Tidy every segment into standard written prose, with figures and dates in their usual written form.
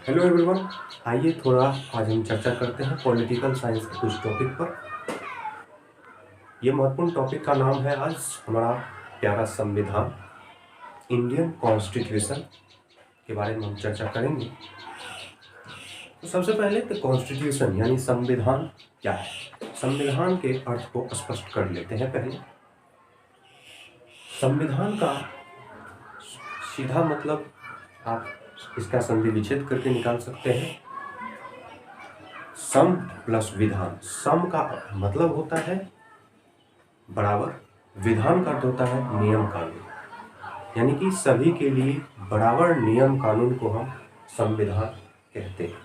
Hello everyone. आइए थोड़ा आज हम चर्चा करते हैं पॉलिटिकल साइंस के कुछ टॉपिक पर। ये महत्वपूर्ण टॉपिक का नाम है आज हमारा प्यारा संविधान, इंडियन कॉन्स्टिट्यूशन के बारे में हम चर्चा करेंगे। तो सबसे पहले तो कॉन्स्टिट्यूशन यानी संविधान क्या है, संविधान के अर्थ को स्पष्ट कर लेते हैं। पहले संविधान का सीधा मतलब आप इसका संधि विच्छेद करके निकाल सकते हैं। सम प्लस विधान, सम का मतलब होता है बराबर, विधान का अर्थ होता है नियम कानून, यानी कि सभी के लिए बराबर नियम कानून को हम संविधान कहते हैं।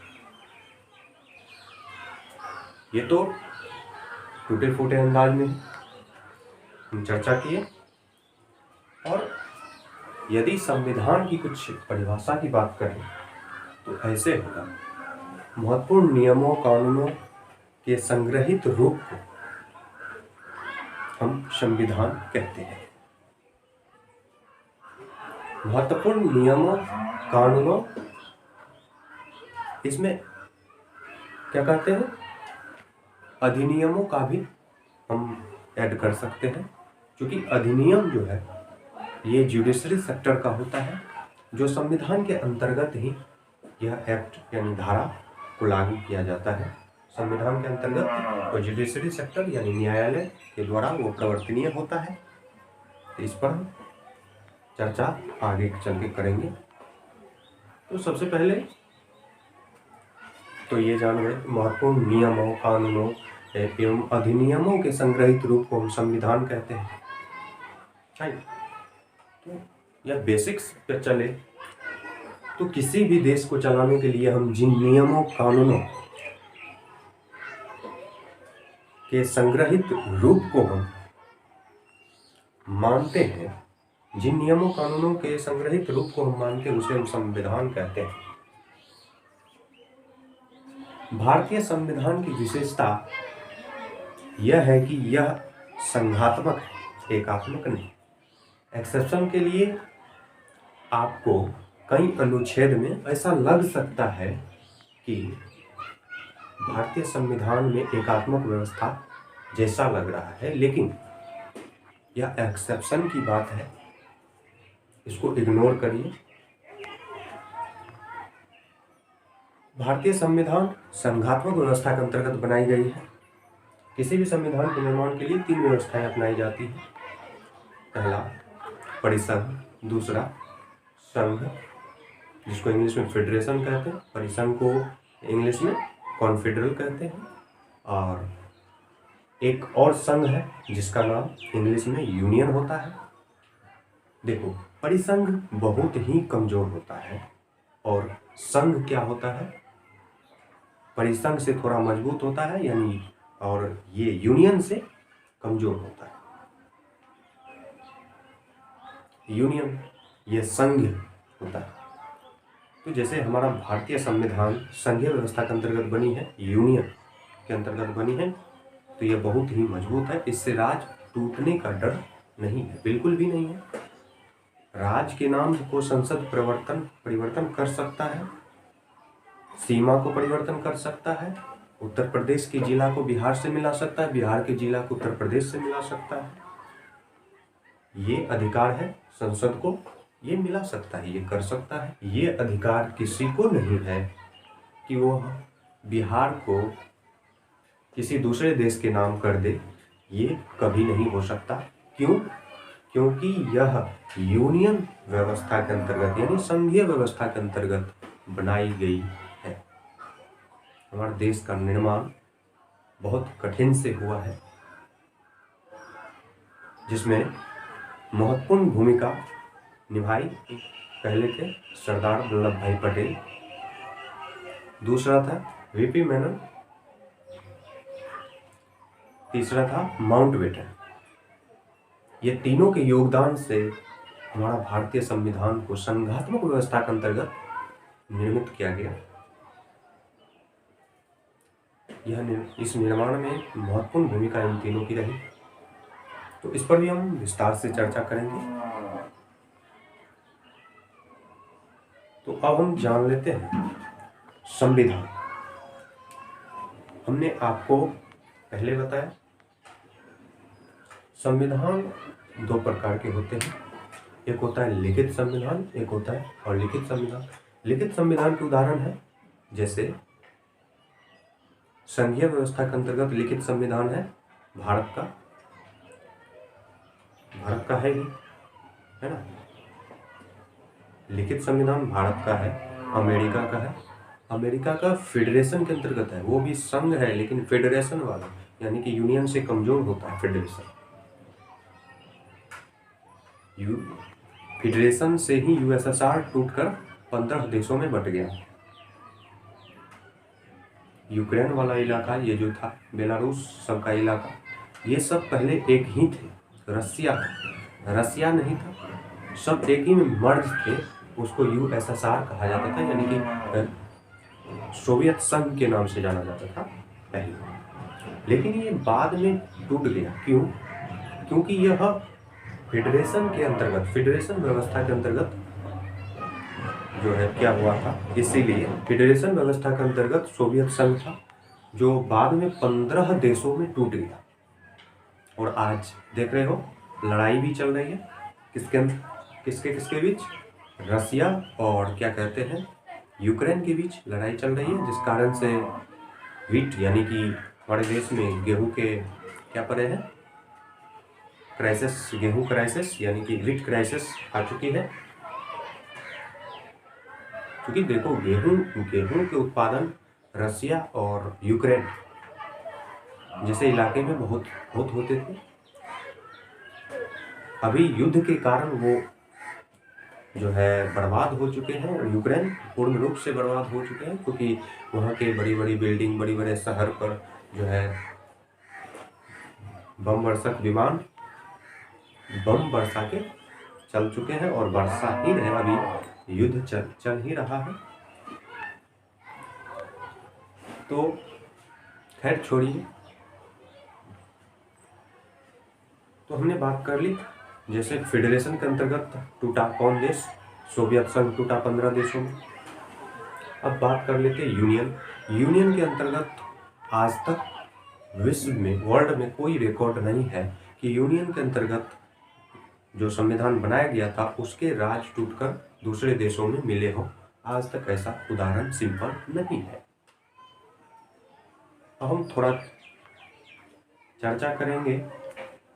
ये तो टूटे फूटे अंदाज में हम चर्चा किए। और यदि संविधान की कुछ परिभाषा की बात करें तो ऐसे होगा, महत्वपूर्ण नियमों कानूनों के संग्रहित रूप को हम संविधान कहते हैं। महत्वपूर्ण नियमों कानूनों, इसमें क्या कहते हैं, अधिनियमों का भी हम ऐड कर सकते हैं, क्योंकि अधिनियम जो है ये जुडिशरी सेक्टर का होता है, जो संविधान के अंतर्गत ही यह एक्ट यानी धारा को लागू किया जाता है। संविधान के अंतर्गत वो जुडिशरी सेक्टर यानी न्यायालय के द्वारा वो प्रवर्तनीय होता है। इस पर हम चर्चा आगे चल के करेंगे। तो सबसे पहले तो ये जान गए, महत्वपूर्ण नियमों कानूनों एवं अधिनियमों के संग्रहित रूप को हम संविधान कहते हैं। तो यह बेसिक्स पे चले तो किसी भी देश को चलाने के लिए हम जिन नियमों कानूनों के संग्रहित रूप को हम मानते हैं, जिन नियमों कानूनों के संग्रहित रूप को हम मानते हैं उसे हम संविधान कहते हैं। भारतीय संविधान की विशेषता यह है कि यह संघात्मक है, एकात्मक नहीं। एक्सेप्शन के लिए आपको कई अनुच्छेद में ऐसा लग सकता है कि भारतीय संविधान में एकात्मक व्यवस्था जैसा लग रहा है, लेकिन यह एक्सेप्शन की बात है, इसको इग्नोर करिए। भारतीय संविधान संघात्मक व्यवस्था के अंतर्गत बनाई गई है। किसी भी संविधान के निर्माण के लिए 3 व्यवस्थाएं अपनाई जाती हैं। पहला परिसंघ, दूसरा संघ जिसको इंग्लिश में फेडरेशन कहते हैं, परिसंघ को इंग्लिश में कॉन्फेडरल कहते हैं, और एक और संघ है जिसका नाम इंग्लिश में यूनियन होता है। देखो, परिसंघ बहुत ही कमजोर होता है और संघ क्या होता है, परिसंघ से थोड़ा मजबूत होता है, यानी और ये यूनियन से कमजोर होता है। यूनियन ये संघ होता है। तो जैसे हमारा भारतीय संविधान संघीय व्यवस्था के अंतर्गत बनी है, यूनियन के अंतर्गत बनी है, तो यह बहुत ही मजबूत है। इससे राज टूटने का डर नहीं है, बिल्कुल भी नहीं है। राज के नाम को संसद परिवर्तन कर सकता है, सीमा को परिवर्तन कर सकता है, उत्तर प्रदेश के जिला को बिहार से मिला सकता है, बिहार के जिला को उत्तर प्रदेश से मिला सकता है। ये अधिकार है संसद को, ये मिला सकता है, ये कर सकता है। ये अधिकार किसी को नहीं है कि वो बिहार को किसी दूसरे देश के नाम कर दे, ये कभी नहीं हो सकता। क्यों? क्योंकि यह यूनियन व्यवस्था के अंतर्गत यानी संघीय व्यवस्था के अंतर्गत बनाई गई है। हमारे देश का निर्माण बहुत कठिन से हुआ है, जिसमें महत्वपूर्ण भूमिका निभाई पहले थे सरदार वल्लभ भाई पटेल, दूसरा था वीपी मेनन, तीसरा था माउंटबेटन। ये तीनों के योगदान से हमारा भारतीय संविधान को संघात्मक व्यवस्था के अंतर्गत निर्मित किया गया। इस निर्माण में महत्वपूर्ण भूमिका इन तीनों की रही। तो इस पर भी हम विस्तार से चर्चा करेंगे। तो अब हम जान लेते हैं संविधान हमने आपको पहले बताया, संविधान दो प्रकार के होते हैं, एक होता है लिखित संविधान, एक होता है अलिखित संविधान। लिखित संविधान के उदाहरण है जैसे संघीय व्यवस्था के अंतर्गत लिखित संविधान है भारत का है ही, है ना। लिखित संविधान भारत का है, अमेरिका का है। अमेरिका का फेडरेशन के अंतर्गत है, वो भी संघ है लेकिन फेडरेशन वाला, यानी कि यूनियन से कमजोर होता है फेडरेशन। फेडरेशन से ही यूएसएसआर टूटकर 15 देशों में बट गया। यूक्रेन वाला इलाका, ये जो था बेलारूस सबका इलाका, ये सब पहले एक ही थे। रसिया नहीं था, सब एक ही में मर्ज थे। उसको यूएसएसआर कहा जाता था, यानी कि सोवियत संघ के नाम से जाना जाता था पहले। लेकिन ये बाद में टूट गया। क्यों? क्योंकि यह फेडरेशन के अंतर्गत, फेडरेशन व्यवस्था के अंतर्गत जो है क्या हुआ था, इसीलिए फेडरेशन व्यवस्था के अंतर्गत सोवियत संघ था, जो बाद में 15 देशों में टूट गया। और आज देख रहे हो लड़ाई भी चल रही है, किसके बीच? रसिया और क्या कहते हैं यूक्रेन के बीच लड़ाई चल रही है, जिस कारण से व्हीट यानी कि हमारे देश में गेहूं के क्या पड़े हैं क्राइसिस, गेहूं क्राइसिस यानी कि व्हीट क्राइसिस आ चुकी है। क्योंकि देखो गेहूं के उत्पादन रसिया और यूक्रेन जैसे इलाके में बहुत होते थे। अभी युद्ध के कारण वो जो है बर्बाद हो चुके हैं, और यूक्रेन पूर्ण रूप से बर्बाद हो चुके हैं, क्योंकि वहाँ के बड़ी बड़ी बिल्डिंग, बड़े बड़े शहर पर जो है बम वर्षक विमान बम बरसा के चल चुके हैं, और बरसा ही रहे, अभी युद्ध चल ही रहा है। तो खैर छोड़िए। तो हमने बात कर ली जैसे फेडरेशन के अंतर्गत टूटा कौन देश? सोवियत संघ टूटा 15 देशों में। अब बात कर लेते यूनियन के अंतर्गत आज तक विश्व में, वर्ल्ड में कोई रिकॉर्ड नहीं है कि यूनियन के अंतर्गत जो संविधान बनाया गया था उसके राज टूटकर दूसरे देशों में मिले हो। आज तक ऐसा उदाहरण सिंपल नहीं है। अब हम थोड़ा चर्चा करेंगे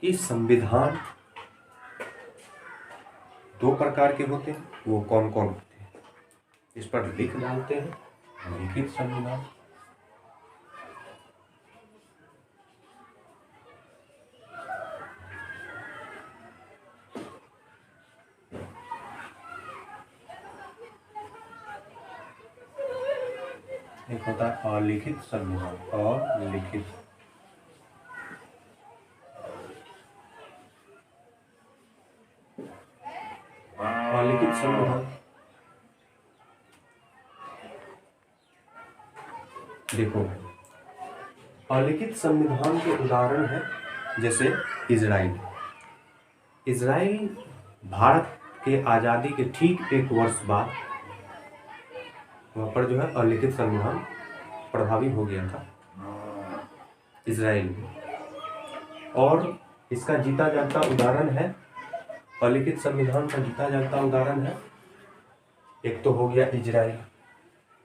कि संविधान दो प्रकार के होते हैं, वो कौन कौन होते हैं। इस पर लिख डालते हैं लिखित संविधान, एक होता है अलिखित संविधान, अलिखित संविधान। देखो अलिखित संविधान के उदाहरण है जैसे इजराइल भारत के आज़ादी के ठीक 1 वर्ष बाद वहाँ पर जो है अलिखित संविधान प्रभावी हो गया था इजराइल में। और इसका जीता जागता उदाहरण है, अलिखित संविधान का जीता जागता उदाहरण है, एक तो हो गया इजराइल,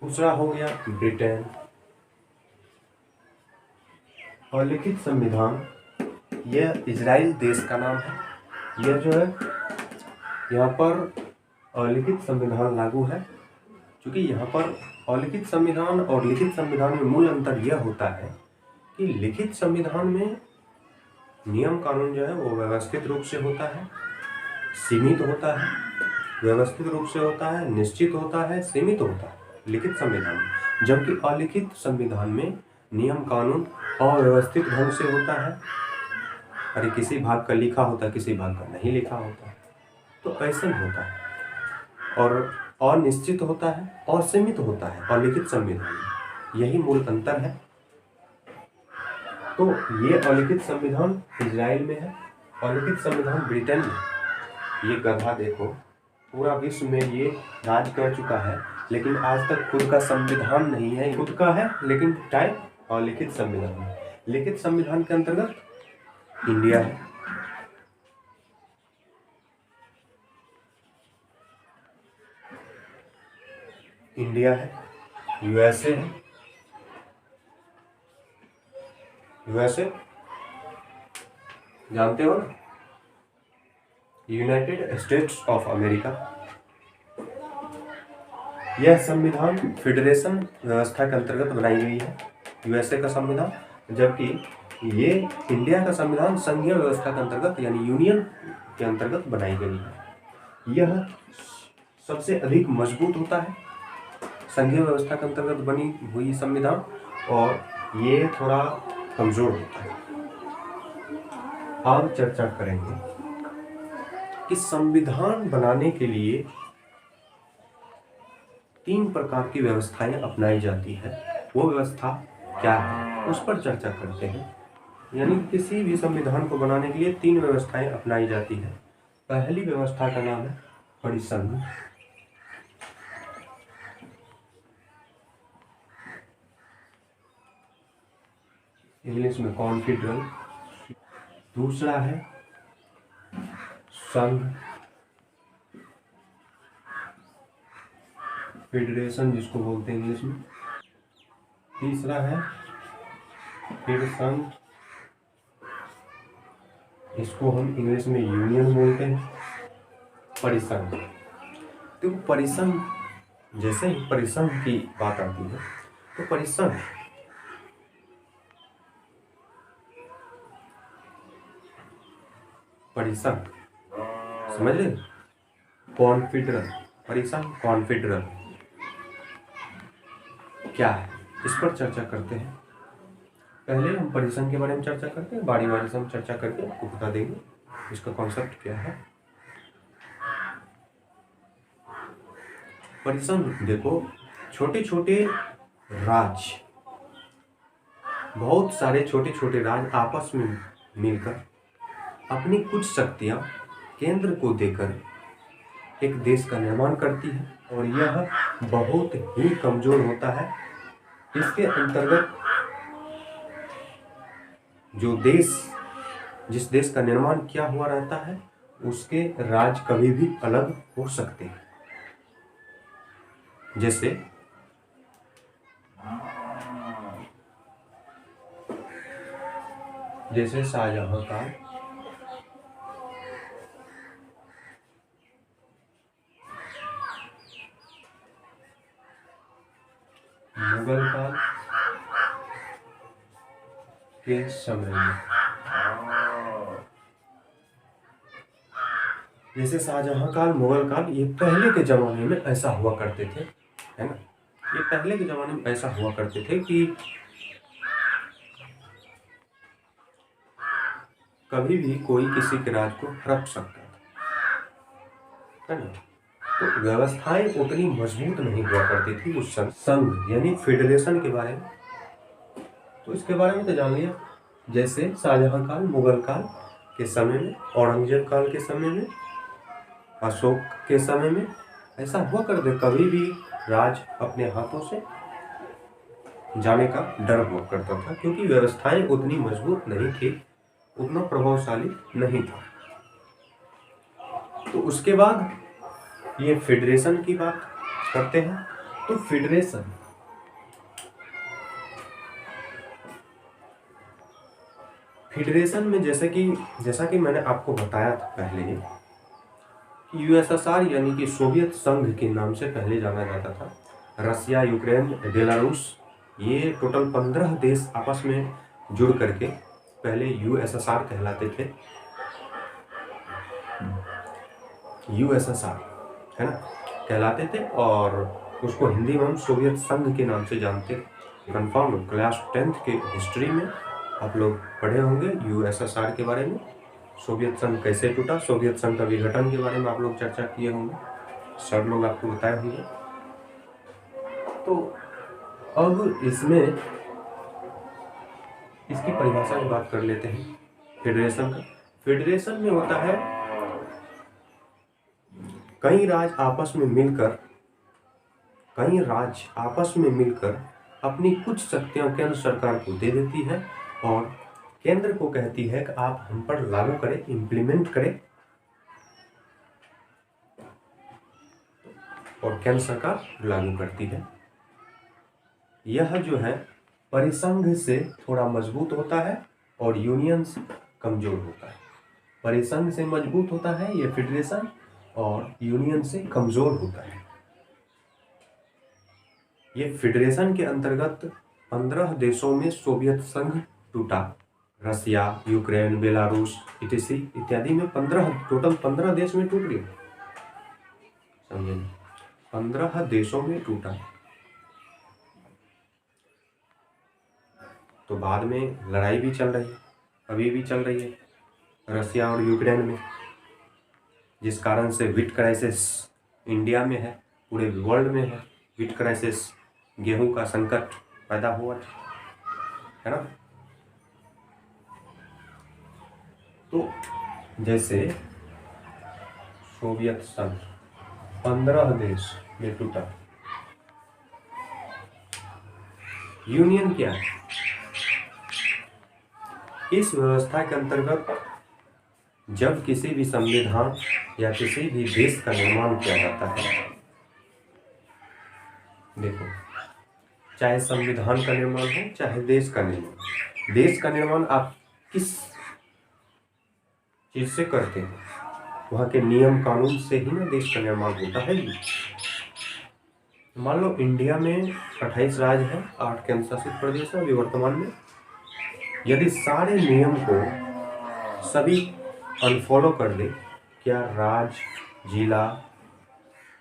दूसरा हो गया ब्रिटेन। अलिखित संविधान यह इजराइल देश का नाम है। यह जो है यहाँ पर अलिखित संविधान लागू है, क्योंकि यहाँ पर अलिखित संविधान और लिखित संविधान में मूल अंतर यह होता है कि लिखित संविधान में नियम कानून जो है वो व्यवस्थित रूप से होता है, सीमित होता है, व्यवस्थित रूप से होता है, निश्चित होता है, सीमित होता है लिखित संविधान में। जबकि अलिखित संविधान में नियम कानून अव्यवस्थित ढंग से होता है, अरे किसी भाग का लिखा होता है, किसी भाग का नहीं लिखा होता है, तो ऐसे होता है। और अनिश्चित होता है और सीमित होता है अलिखित संविधान में, यही मूल अंतर है। तो ये अलिखित संविधान इजराइल में है, अलिखित संविधान ब्रिटेन में। ये गधा देखो पूरा विश्व में ये राज कर चुका है, लेकिन आज तक खुद का संविधान नहीं है। खुद का है लेकिन टाइप और लिखित संविधान है। लिखित संविधान के अंतर्गत इंडिया है, इंडिया है, यूएसए है, यूएसए जानते हो ना, यूनाइटेड स्टेट्स ऑफ अमेरिका। यह संविधान फेडरेशन व्यवस्था के अंतर्गत बनाई गई है, यूएसए का संविधान, जबकि ये इंडिया का संविधान संघीय व्यवस्था के अंतर्गत यानी यूनियन के अंतर्गत बनाई गई है। यह सबसे अधिक मजबूत होता है संघीय व्यवस्था के अंतर्गत बनी हुई संविधान, और ये थोड़ा कमजोर होता है। हम चर्चा करेंगे कि संविधान बनाने के लिए 3 प्रकार की व्यवस्थाएं अपनाई जाती है। वो व्यवस्था क्या है उस पर चर्चा करते हैं। यानी किसी भी संविधान को बनाने के लिए 3 व्यवस्थाएं अपनाई जाती है। पहली व्यवस्था का नाम है परिसंघ, इंग्लिश में कॉन्फेडरल। दूसरा है संघ, फेडरेशन जिसको बोलते हैं इंग्लिश में। तीसरा है फिर संघ, इसको हम इंग्लिश में यूनियन बोलते हैं। परिसंघ, तो परिसंघ, जैसे ही परिसंघ की बात आती है तो परिसंघ समझ रहे, कॉन्फेडरल, परिसंघ कॉन्फेडरल क्या है इस पर चर्चा करते हैं। पहले हम परिसंघ के बारे में चर्चा करते हैं, बारी बारी से हम चर्चा करके आपको बता देंगे इसका कॉन्सेप्ट क्या है। परिसंघ देखो, छोटे छोटे राज्य, बहुत सारे छोटे छोटे राज्य आपस में मिलकर अपनी कुछ शक्तियां केंद्र को देकर एक देश का निर्माण करती है, और यह बहुत ही कमजोर होता है। इसके अंतर्गत जो देश, जिस देश का निर्माण किया हुआ रहता है उसके राज्य कभी भी अलग हो सकते हैं। जैसे शाहजहां का मुगल काल के समय में, जैसे शाहजहां काल, मुगल काल, ये पहले के जमाने में ऐसा हुआ करते थे, है ना। ये पहले के जमाने में ऐसा हुआ करते थे कि कभी भी कोई किसी के राज को हड़प सकता था, है ना। तो व्यवस्थाएं उतनी मजबूत नहीं हुआ करती थी उस समय। संघ यानी फेडरेशन के बारे में, तो इसके बारे में तो जान लिया। जैसे शाहजहां काल, मुगल काल के समय में, औरंगजेब काल के समय में, अशोक के समय में ऐसा हुआ करते, कभी भी राज अपने हाथों से जाने का डर हुआ करता था, क्योंकि व्यवस्थाएं उतनी मजबूत नहीं थी, उतना प्रभावशाली नहीं था। तो उसके बाद ये फेडरेशन की बात करते हैं। तो फेडरेशन में जैसा कि मैंने आपको बताया था पहले, यूएसएसआर यानी कि सोवियत संघ के नाम से पहले जाना जाता था। रसिया, यूक्रेन, बेलारूस, ये टोटल 15 देश आपस में जुड़ करके पहले यूएसएसआर कहलाते थे। यूएसएसआर, है ना, कहलाते थे, और उसको हिंदी में हम सोवियत संघ के नाम से जानते। कन्फर्म क्लास 10th के हिस्ट्री में आप लोग पढ़े होंगे यूएसएसआर के बारे में। सोवियत संघ कैसे टूटा, सोवियत संघ का विघटन के बारे में आप लोग चर्चा किए होंगे, सर लोग आपको बताए होंगे। तो अब इसमें इसकी परिभाषा की बात कर लेते हैं फेडरेशन का। फेडरेशन में होता है कई राज्य आपस में मिलकर कई राज्य आपस में मिलकर अपनी कुछ शक्तियां केंद्र सरकार को दे देती है और केंद्र को कहती है कि आप हम पर लागू करें, इम्प्लीमेंट करें, और केंद्र सरकार लागू करती है। यह जो है परिसंघ से थोड़ा मजबूत होता है और यूनियन से कमजोर होता है। परिसंघ से मजबूत होता है यह फेडरेशन और यूनियन से कमजोर होता है। ये फेडरेशन के अंतर्गत 15 देशों में सोवियत संघ टूटा। रसिया, यूक्रेन, बेलारूस इत्यादि में टोटल 15 देश में टूट गया। समझे? 15 देशों में टूटा। तो बाद में लड़ाई भी चल रही है, अभी भी चल रही है रसिया और यूक्रेन में, जिस कारण से व्हीट क्राइसिस इंडिया में है, पूरे वर्ल्ड में है। व्हीट क्राइसिस, गेहूं का संकट पैदा हुआ है ना। तो जैसे सोवियत संघ 15 देश में टूटा। यूनियन क्या है? इस व्यवस्था के अंतर्गत जब किसी भी संविधान या किसी भी देश का निर्माण किया जाता है, देखो, चाहे संविधान का निर्माण हो चाहे देश का निर्माण, देश का निर्माण आप किस चीज से करते हैं? वहाँ के नियम कानून से ही ना देश का निर्माण होता है। मान लो इंडिया में 28 राज्य है, 8 केंद्र शासित प्रदेश है अभी वर्तमान में। यदि सारे नियम को सभी अनफॉलो कर दे, क्या राज्य, जिला,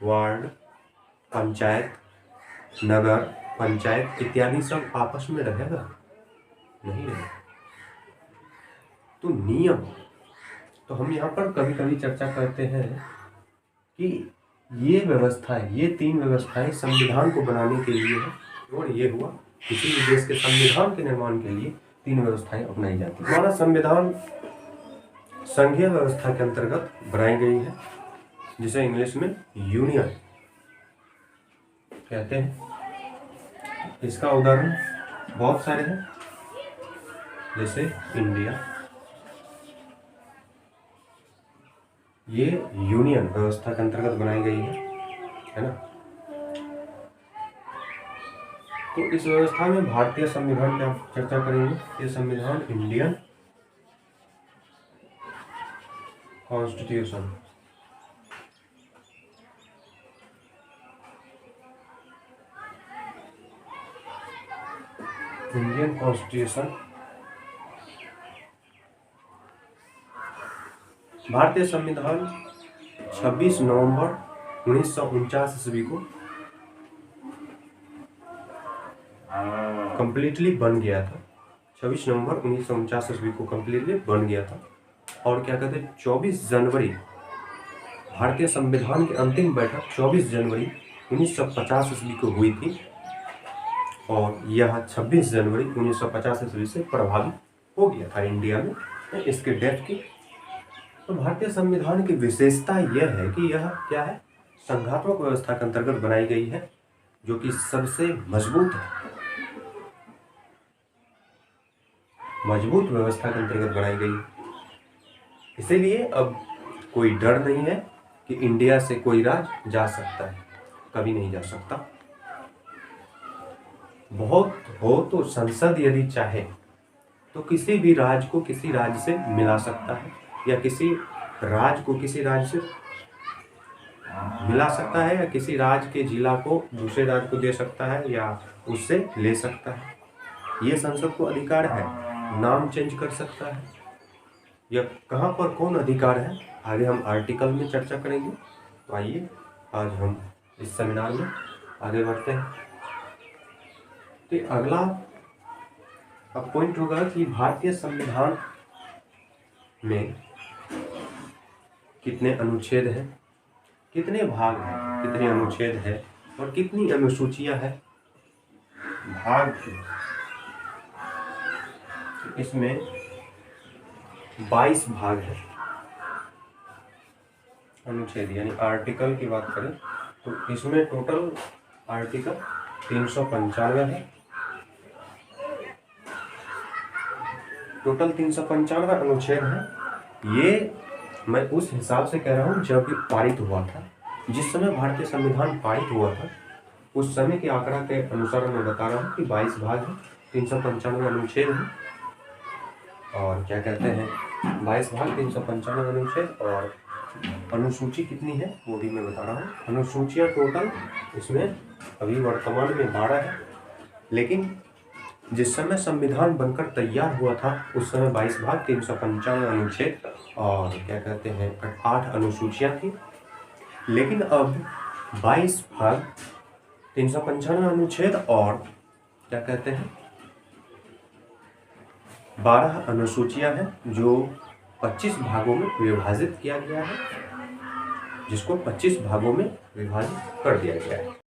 वार्ड, पंचायत, नगर पंचायत इत्यादि सब आपस में रहेगा? नहीं रहेगा। तो नियम, तो हम यहाँ पर कभी कभी चर्चा करते हैं कि ये व्यवस्था, ये 3 व्यवस्थाएं संविधान को बनाने के लिए है। और ये हुआ किसी भी देश के संविधान के निर्माण के लिए 3 व्यवस्थाएं अपनाई जाती है। हमारा संविधान संघीय व्यवस्था के अंतर्गत बनाई गई है, जिसे इंग्लिश में यूनियन कहते हैं। इसका उदाहरण बहुत सारे हैं, जैसे इंडिया, ये यूनियन व्यवस्था के अंतर्गत बनाई गई है ना। तो इस व्यवस्था में भारतीय संविधान की आप चर्चा करेंगे। ये संविधान इंडियन कॉन्स्टिट्यूशन, इंडियन कॉन्स्टिट्यूशन भारतीय संविधान 26 नवंबर 1949 ईस्वी को कंप्लीटली बन गया था। 26 नवंबर 1949 ईस्वी को कंप्लीटली बन गया था। और क्या कहते हैं, 24 जनवरी, भारतीय संविधान की अंतिम बैठक 24 जनवरी 1950 ईस्वी को हुई थी और यह 26 जनवरी 1950 ईस्वी से प्रभावी हो गया था इंडिया में इसके डेट की। तो भारतीय संविधान की विशेषता यह है कि यह क्या है, संघात्मक व्यवस्था के अंतर्गत बनाई गई है, जो कि सबसे मजबूत है। मजबूत व्यवस्था के अंतर्गत बनाई गई, इसीलिए अब कोई डर नहीं है कि इंडिया से कोई राज्य जा सकता है, कभी नहीं जा सकता। बहुत हो तो संसद यदि चाहे तो किसी भी राज्य को किसी राज्य से मिला सकता है, या किसी राज्य को किसी राज्य से मिला सकता है, या किसी राज्य के जिला को दूसरे राज्य को दे सकता है, या उससे ले सकता है। ये संसद को अधिकार है। नाम चेंज कर सकता है, या कहाँ पर कौन अधिकार है, आगे हम आर्टिकल में चर्चा करेंगे। तो आइए आज हम इस सेमिनार में आगे बढ़ते हैं। तो अगला अब पॉइंट होगा कि भारतीय संविधान में कितने अनुच्छेद हैं, कितने भाग हैं, कितने अनुच्छेद हैं और कितनी अनुसूचियां हैं। भाग इसमें 22 भाग है। अनुच्छेद यानी आर्टिकल की बात करें तो इसमें टोटल आर्टिकल 395 है। टोटल 395 अनुच्छेद है। ये मैं उस हिसाब से कह रहा हूँ जब ये पारित हुआ था, जिस समय भारतीय संविधान पारित हुआ था उस समय के आंकड़ा के अनुसार मैं बता रहा हूँ कि 22 भाग है, 395 अनुच्छेद है, और क्या कहते हैं 22 भाग 395 अनुच्छेद, और अनुसूची कितनी है वो भी मैं बता रहा हूँ। अनुसूचियाँ टोटल इसमें अभी वर्तमान में 12 है, लेकिन जिस समय संविधान बनकर तैयार हुआ था उस समय 22 भाग 395 अनुच्छेद और क्या कहते हैं 8 अनुसूचियाँ थी। लेकिन अब 22 भाग 395 अनुच्छेद और क्या कहते हैं 12 अनुसूचियां हैं, जो 25 भागों में विभाजित किया गया है, जिसको 25 भागों में विभाजित कर दिया गया है।